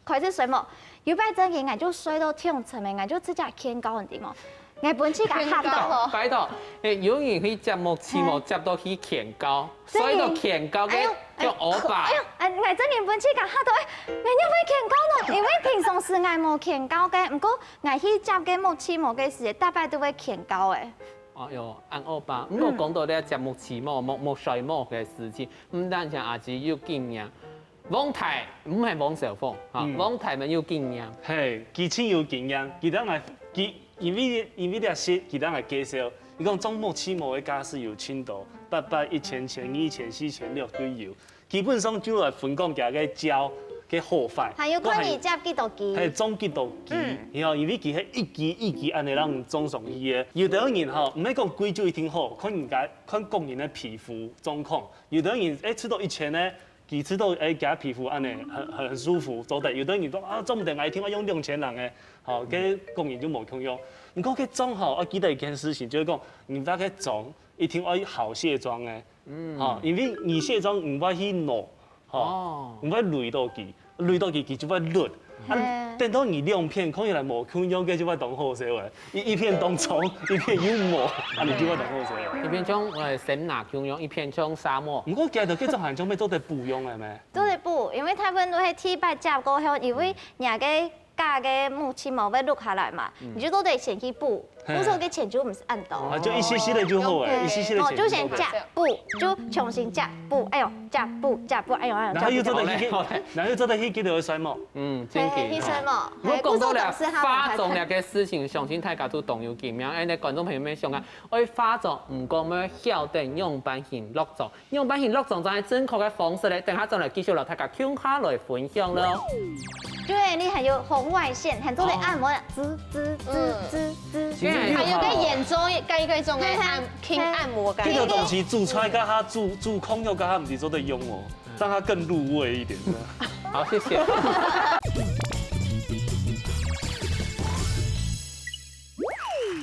開始水毛，有擺真嘅，我就水到天層面，我就直接牽高很啲毛。我本身甲嚇到，擺到，有人去夾木刺毛，夾到去牽高，所以到牽高嘅叫歐巴。我真嘅本身甲嚇到，我要會牽高咯，因為平常時我冇牽高嘅，不過我去夾嘅木刺毛嘅時，大擺都會牽高嘅。哦喲，按歐巴，不過講到咧夾木刺毛、木水毛嘅事情，唔單止阿姊要經驗，網台唔係王小鳳嚇，網台咪要經驗。係，佢真有經驗，佢等係佢。因為啲識，佢當係介紹，伊講種木刺毛嘅家私有青島，800、1000、1200、4000、6都有。基本上就來分工嘅個膠嘅好快。還有看你夾幾多支？係種幾多支？然後因為佢係一支安尼讓種上去嘅。有啲人吼，唔係講貴就一定好，看個人嘅皮膚狀況。有啲人吃到1000咧。佢知道佢皮膚安尼很舒服，做得有啲人講啊，做唔定，我聽我用2000人嘅，吼，嘅工人就冇強用。唔過佢種吼，我記得一件事情，就是講，你把佢種，一定要好卸妝嘅，吼，因為你卸妝唔會去攞，吼，唔會累到佢就會綠。啊，等到你兩片看起來冇強用嘅就會當好笑嘅，一片當蟲，一片有毛，啊你就會當好笑。一片種神拿強用，一片種沙漠。唔過其實嗰種係種咩做得補用嘅咩？做得補，因為大部分都係鐵板夾過後，因為人嘅架嘅木刺毛會落下來嘛，你就都得先去補。有時候嘅錢就唔是按到，啊，就一絲絲的就好誒，一絲絲的錢。就先夾補，就重新夾補，哎呦夾補，哎呦。然後又做得起幾多嘅水毛？真嘅。水毛。我講到咧化妝咧嘅事情，相信大家都懂有經驗。誒，觀眾朋友們想啊，我化妝唔講咩曉得樣板型落妝，樣板型落妝就係正確嘅方式咧。等下再嚟繼續落大家向下來分享咯。對，你還有紅外線，很多的按摩，還有個眼周嗰種嘅輕按摩感。呢個東西煮出來，加它煮空又加它唔是做得用哦，讓它更入味一點。好，謝謝。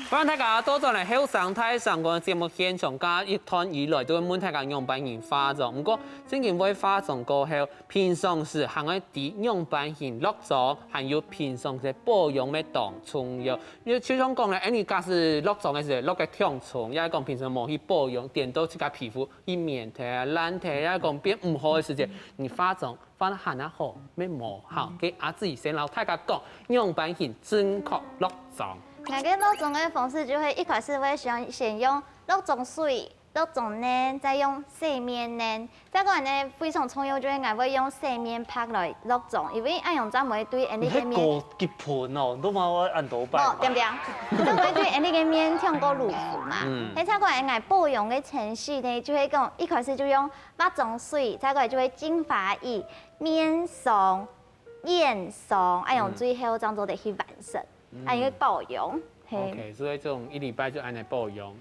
欢迎大家多做嚟後生睇上個節目現場，加一趟以來都會滿大家用品型化妝。不過正經會化妝過後，平常時行喺啲用品型落妝，還有平常嘅保養嘅當重要。因為就像講咧，你假使落妝嘅時候落個暢重，也係講平常冇去保養，電到自家皮膚一面睇啊爛睇，也係講變唔好嘅時節，你化妝反而行得好，咩冇好。給阿自己先老大家講，用品型正確落妝。我嘅落妝嘅方式就係一開始會先用落妝水、落妝奶，再用洗面奶。再個呢非常重要就係我會用洗面拍來落妝，因為按用咁會對你嘅面。個結盤哦，都冇我按到擺。哦，對唔對？咁會對你嘅面聽過舒服嘛？你再個係保養嘅程序呢，就係講一開始就用化妝水，再個就會精華液、面霜、眼霜，按用最後將做嚟去完成。按一個保養，OK，所以這種一禮拜就按嚟保養。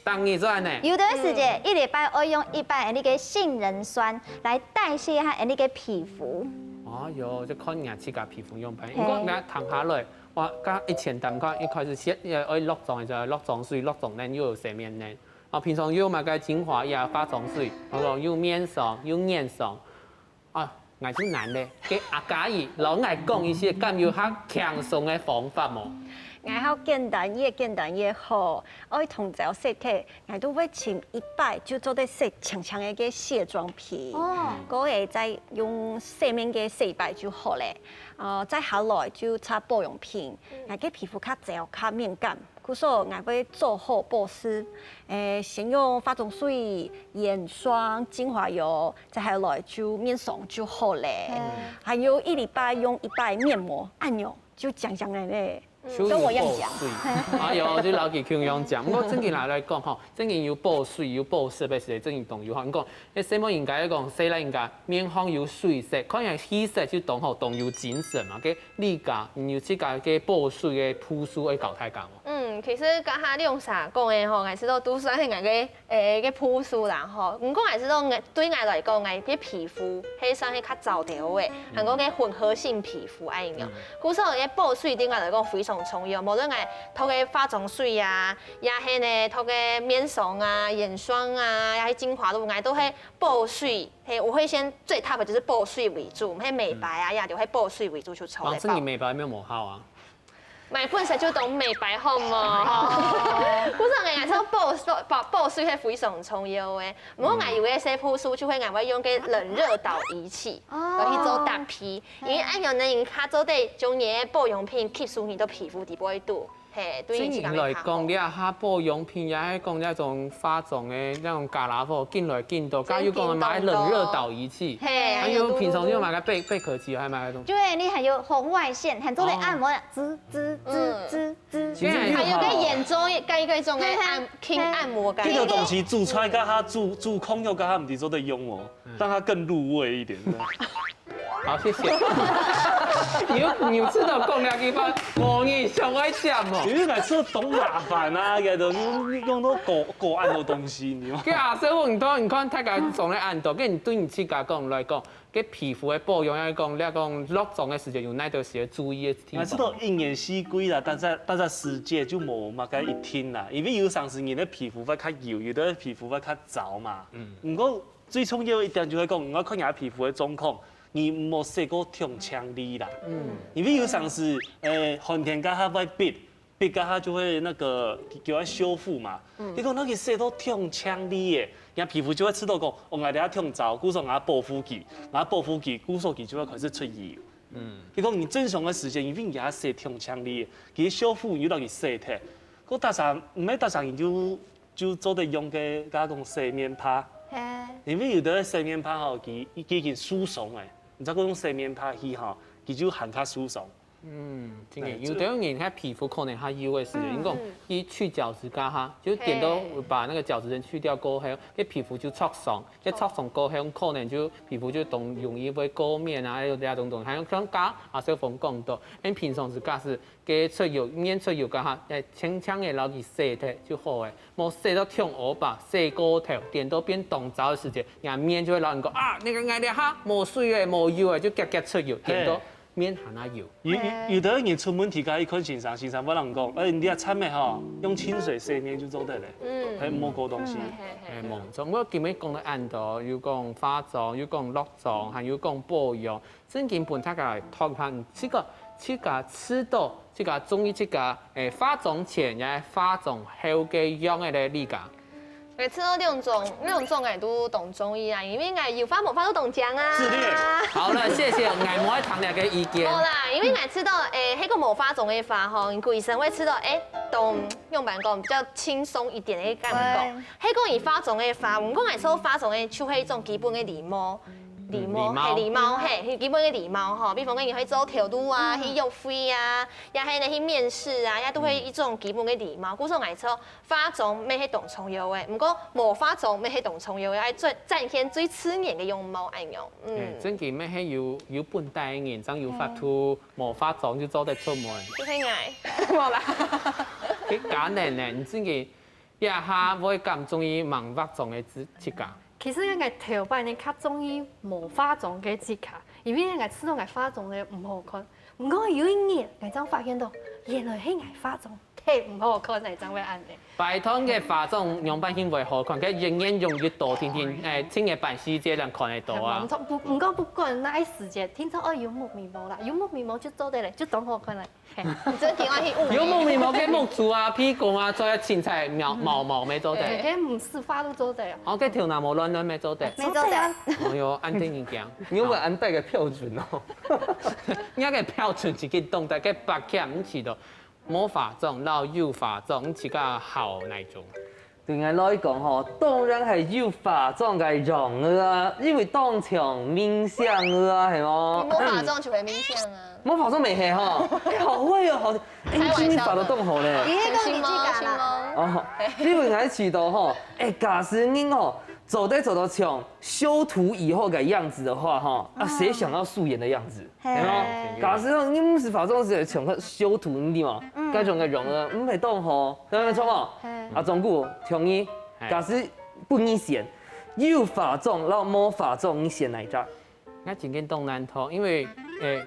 當然就按嚟。有段時間一禮拜我用一般那個杏仁酸來代謝下那個皮膚。哦喲，就看人自家皮膚用品。如果你躺下來，哇，加1000單塊，一開始先要落妝嘅就係落妝水、落妝奶，又有洗面奶。啊，平常又買個精華液、化妝水，嗰個又面霜、又眼霜。啊。我就難咧，給阿嘉怡老愛講一些咁有較輕鬆嘅方法冇？我好簡單越好。我同早洗體，我都會前一擺就做啲洗長長嘅個卸妝皮，嗰個再用洗面嘅洗擺就好咧。再下來就擦保養品，我嘅皮膚較皺較敏感，故所我會做好保濕。先用化妝水、眼霜、精華油，再下來就面霜就好咧。還有一禮拜用一擺面膜，按鈕就講嚟咧。跟我一樣講，啊有就老幾樣樣講。不過正經來講吼，正經有保水有保濕嘅時，正經動有吼。你講，你什麼應該講，洗來應該面方有水色，可能氣色就動吼動有精神嘛。嘅你家有自家嘅保水嘅鋪數會搞太講喎。其實家下你用啥講嘅吼，我知道都算係我嘅鋪數啦吼。唔過我知道對我來講，我啲皮膚係算係較糟條嘅，係我嘅混合性皮膚愛用。故所嘅保水對我來講非常重要，無論係塗嘅化妝水啊，也係呢塗嘅面霜啊、眼霜啊，也係精華露，我都係保水。我會先最 top 嘅就是保水為主，係美白啊，也就係保水為主去做。王生，你美白有冇好啊？買本身就懂美白好嘛，古常嘅人講保水係非常重要嘅。唔過我有嘅些鋪數就會我會用嘅冷熱導儀器來去做搭皮，因為按樣呢，因卡做啲將嘢保養品吸收你到皮膚底部去度。正經來講，你下保養品也係講一種化妝嘅那種加拿貨，進來進到，加要講買冷熱導儀器，還有平常就買個貝殼機，還買個東西。就係你還有紅外線，很多的按摩，滋。還有個眼周嗰種嘅輕按摩嘅。呢個東西煮出來，加下煮控又加下唔知做得用哦，讓它更入味一點。好，謝謝。有知道講兩句話，我你上愛講哦。因為係做懂麻煩啊，嘅就用到個按嘅東西，你知嘛？佢阿師傅唔多，你看大家做咧按到，跟住對你自家講來講，佢皮膚嘅保養嚟講，你講落妝嘅時間有哪條時注意嘅地方？我知道一年四季啦，但係時節就冇乜嘅一天啦，因為有陣時人嘅皮膚會較油，有啲皮膚會較皺嘛。唔過最重要一點就係講，我看人皮膚嘅狀況。你唔好洗過痛槍力啦，因為有陣時寒天加下會逼加下就會那個叫佢修復嘛。你講那個洗到痛槍力嘅，人皮膚就會知道講，我哋喺痛皺，故說我保護期，故說佢就會開始出油。你講你正常嘅時間，因為人洗痛槍力嘅，佢修復要到佢洗脫，嗰搭上唔係搭上就做得用嘅加講洗面趴，因為有啲洗面趴吼，佢已經疏鬆嘅。你知嗰種洗面拍去吼，佢就行較舒爽。真嘅，有啲人喺皮膚可能較油嘅時候，你講伊去角質加下，就點到把那個角質層去掉過後，啲皮膚就挫鬆，一挫鬆過後可能就皮膚就容易會過敏啊，有啲啊種，還有像加阿小鳳講到，你平常時假使嘅出油免出油加下，輕輕嘅攞去洗脫就好嘅，冇洗到痛惡吧，洗過頭，點到變凍皺嘅時節，人面就會老人講啊，你個眼咧嚇冇水嘅冇油嘅，就夾夾出油，點到。面含啊油。有的人出门提家一看先生，先生不能讲，你啊惨的吼，用清水洗面就做得嘞，还摸过东西。冇错，我今日讲到按度，要讲化妆，要讲落妆，还要讲保养，真根本大家讨论这个吃到这个中医这个化妆前也化妆后嘅样嘅咧理解。每次都两种我都懂中医啊，因为我有发冇发都懂讲啊。自恋。好了，谢谢我冇喺堂嘅意见。好啦，因为我吃到迄个冇发种的发吼，规身会吃到懂用白讲比较轻松一点的感觉。迄个以发种的发，我讲来说发种的就係一种基本的礼貌。禮貌係基本嘅禮貌吼，比方講你去做條路啊，去約會啊，也係你去面試啊，也都係一種基本嘅禮貌。故說嚟說，化妝咩係動重要嘅，唔過冇化妝咩係動重要嘅，係展現最刺眼嘅容貌樣樣。真嘅咩係要本地人，真要發圖冇化妝就走得出門。就係捱，冇啦。佢假人呢，真嘅一下會咁中意盲化妝嘅設計。其實我頭擺呢較中意無化妝嘅節卡，因為我知道我化妝嘅唔好看。唔過有一年，我真發現到原來係我化妝太唔好看，係真會安尼。拜託嘅化妝樣板顯為好看，佢仍然用越多，天清嘅辦事節人看得到啊。唔過不管哪一時節，聽說有木面膜啦，有木面膜就做得嚟，就當好看嚟。真點解去誤？有木面膜嘅木柱啊、屁股啊，再青菜毛未做得。嘅唔是化都做得。我嘅條男冇亂未做得。沒做得。哎呦，安定一講。你有冇按帶個標準哦？而家嘅標準自己懂得，嘅白劇唔知道。冇化妝，然後有化妝，自家好那種。對我來講吼，當然係有化妝嘅人啊，因為當場面相啊，係冇？冇化妝就會面相啊。冇化妝未係吼，好會哦，好，今日化得動好咧。伊迄個年紀㗎啦。哦，因為我知道吼，假使您吼走到像修圖以後嘅樣子的話，哈，誰想要素顏的樣子？係冇？假使你唔是化妝師，像個修圖你知嘛？嗰種嘅容啊，唔係當好，對唔對錯冇？中古同意。假使不你選，有化妝，然後冇化妝，你選哪一隻？我真嘅東南拖，因為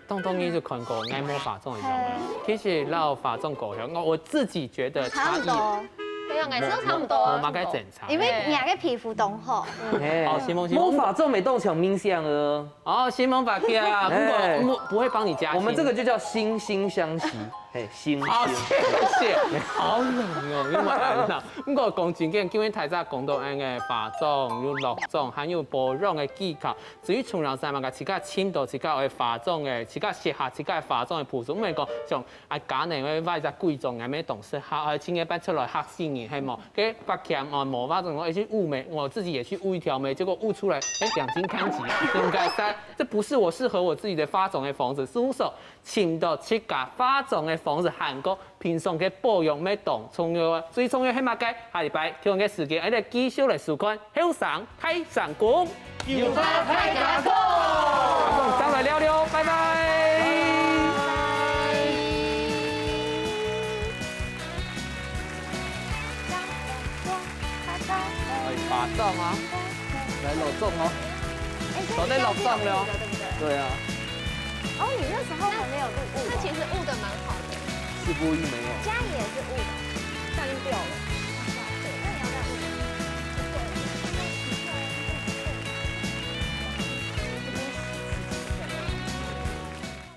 東你就看過愛冇化妝嘅人，其實然後化妝過後，我自己覺得差異。對啊，顏色都差唔多啊。冇乜嘅正常。因為人嘅皮膚動好。哦，冇化妝沒動成面相哦。哦，新蒙法嘅啊，不會幫你加。我們這個就叫惺惺相惜。心。好，謝謝。好冷哦，因為暗啦。不過講真嘅，今日大家講到嘅化妝、要落妝，還有保養嘅技巧。至於從良曬嘛，自家淺度、自家嘅化妝嘅、自家適合自家化妝嘅步數，唔係講像假人嘅話就貴重嘅咩東西，係請一班出來嚇死人係冇。嘅白鉗冇化妝，我去霧眉，我自己也去霧一條眉，結果霧出來，兩斤看幾，應該塞，這不是我適合我自己的化妝嘅方式，是說請到自家化妝嘅方式，韓國平常嘅保養咩動重要啊，最重要係乜嘅？下禮拜挑嘅時間，我哋繼續嚟收看後生開上工，有花開假工，上來聊聊，拜拜。化妝啊，來落妝哦，昨天落妝了，對啊。哦，你那時候還沒有錄霧。那其實霧的蠻好的。是故意沒有。家裡也是霧的，刪掉了。